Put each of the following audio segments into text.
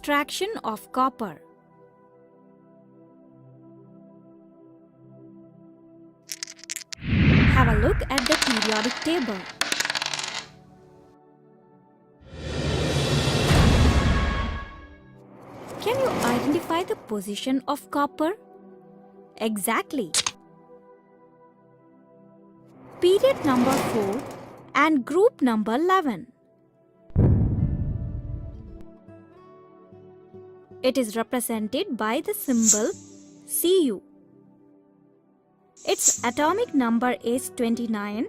Extraction of copper. Have a look at the periodic table. Can you identify the position of copper? Exactly. Period number 4 and group number 11. It is represented by the symbol Cu. Its atomic number is 29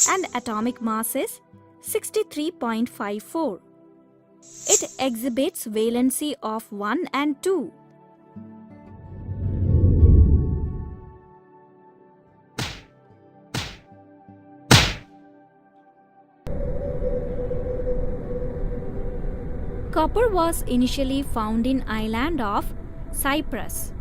and atomic mass is 63.54. It exhibits valency of 1 and 2. Copper was initially found in island of Cyprus.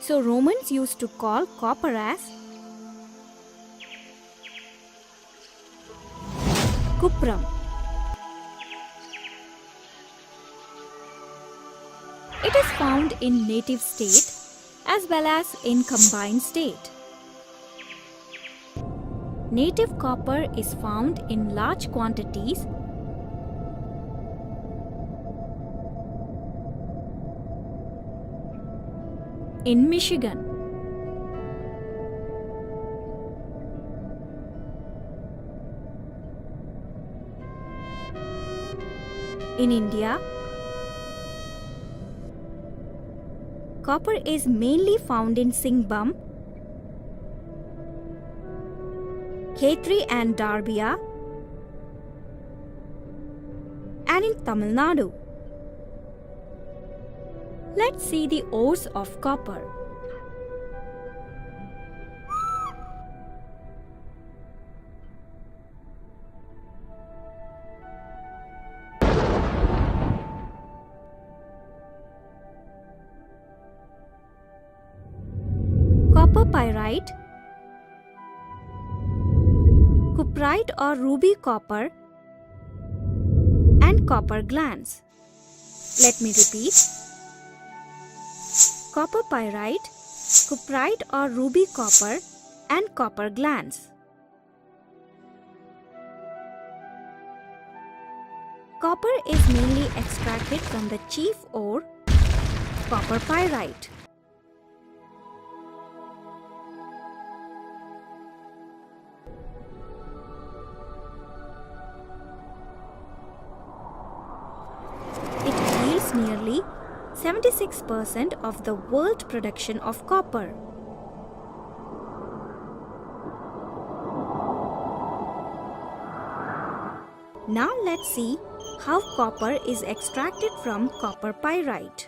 So Romans used to call copper as cuprum. It is found in native state as well as in combined state. Native copper is found in large quantities in Michigan. In India, copper is mainly found in Singhbum, Khetri and Darbia, and in Tamil Nadu. Let's see the ores of copper. Copper pyrite, cuprite or ruby copper, and copper glands. Let me repeat. Copper pyrite, cuprite or ruby copper, and copper glands. Copper is mainly extracted from the chief ore, copper pyrite. It yields nearly 76% of the world production of copper. Now let's see how copper is extracted from copper pyrite.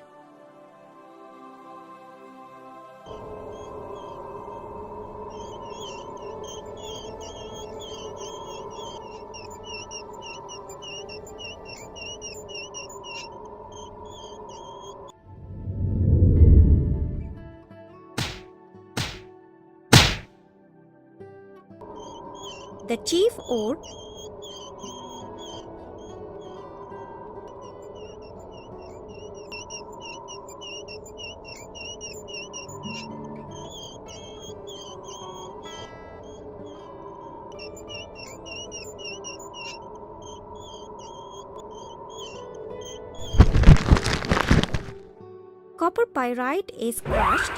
The chief ore copper pyrite is crushed .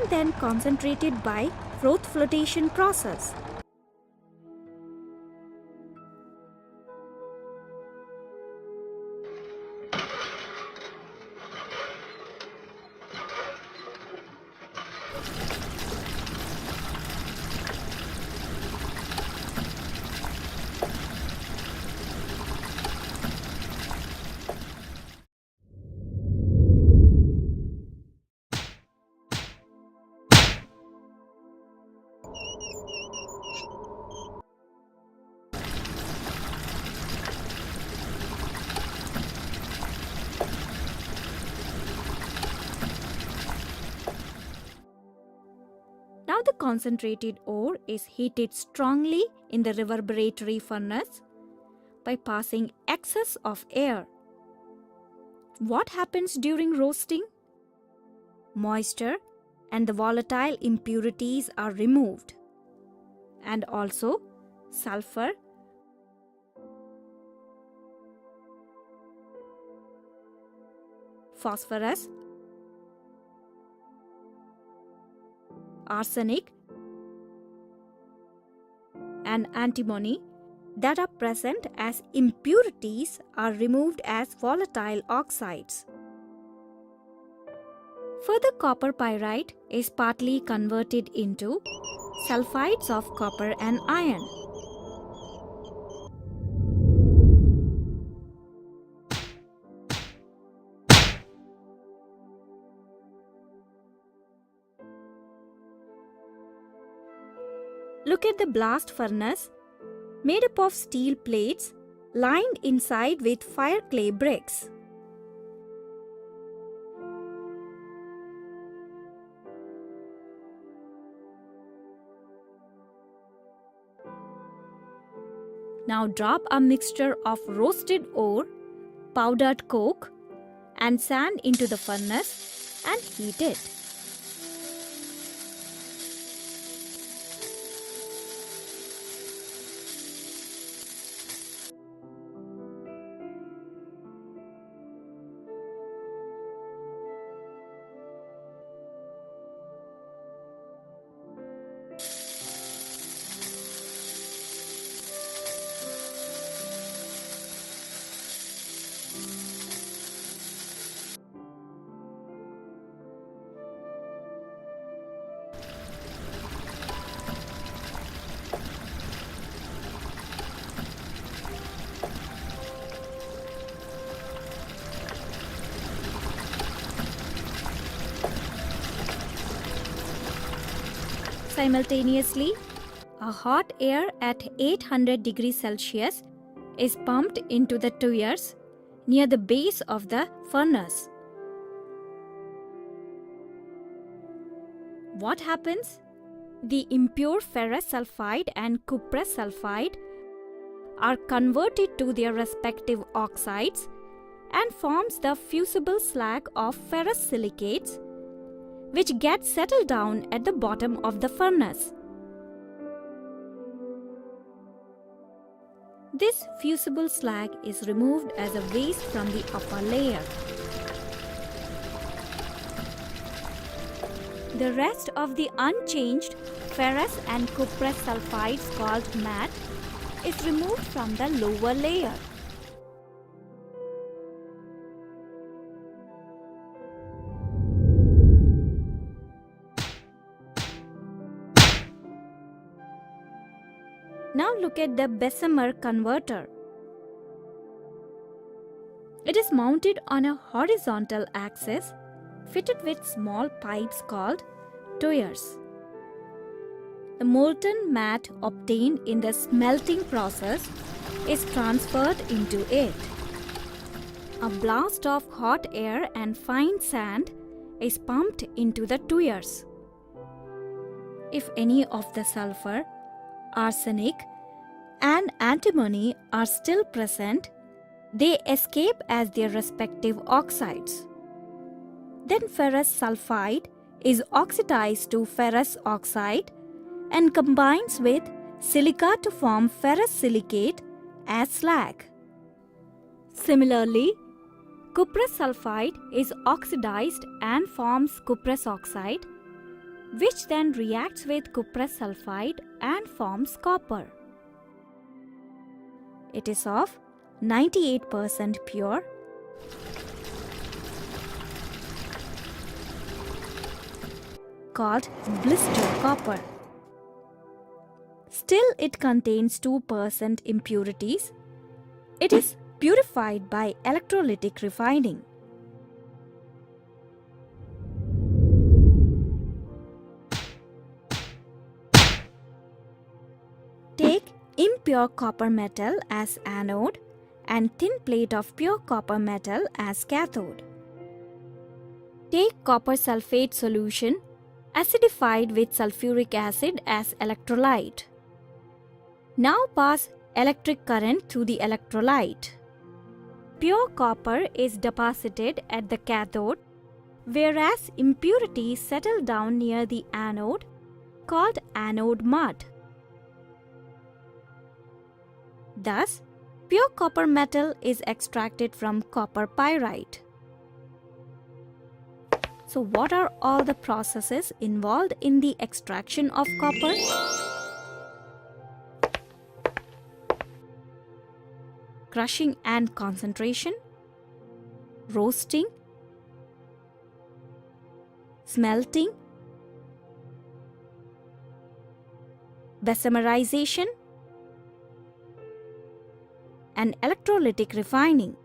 and then concentrated by froth flotation process. Now the concentrated ore is heated strongly in the reverberatory furnace by passing excess of air. What happens during roasting? Moisture and the volatile impurities are removed, and also sulfur, phosphorus, arsenic, and antimony that are present as impurities are removed as volatile oxides. Further, copper pyrite is partly converted into sulfides of copper and iron. Look at the blast furnace made up of steel plates lined inside with fire clay bricks. Now drop a mixture of roasted ore, powdered coke, and sand into the furnace and heat it. Simultaneously, a hot air at 800 degrees Celsius is pumped into the tuyeres near the base of the furnace. What happens? The impure ferrous sulfide and cuprous sulfide are converted to their respective oxides and forms the fusible slag of ferrous silicates, which gets settled down at the bottom of the furnace. This fusible slag is removed as a waste from the upper layer. The rest of the unchanged ferrous and cuprous sulfides called matte is removed from the lower layer. Now look at the Bessemer converter. It is mounted on a horizontal axis fitted with small pipes called tuyeres. The molten matte obtained in the smelting process is transferred into it. A blast of hot air and fine sand is pumped into the tuyeres. If any of the sulfur, arsenic, and antimony are still present, they escape as their respective oxides. Then ferrous sulfide is oxidized to ferrous oxide and combines with silica to form ferrous silicate as slag. Similarly, cuprous sulfide is oxidized and forms cuprous oxide, which then reacts with cuprous sulfide and forms copper. It is of 98% pure, called blister copper. Still, it contains 2% impurities. It is purified by electrolytic refining. Take impure copper metal as anode and thin plate of pure copper metal as cathode. Take copper sulfate solution acidified with sulfuric acid as electrolyte. Now pass electric current through the electrolyte. Pure copper is deposited at the cathode, whereas impurities settle down near the anode, called anode mud. Thus, pure copper metal is extracted from copper pyrite. So, what are all the processes involved in the extraction of copper? Crushing and concentration, roasting, smelting, bessemerization, and electrolytic refining.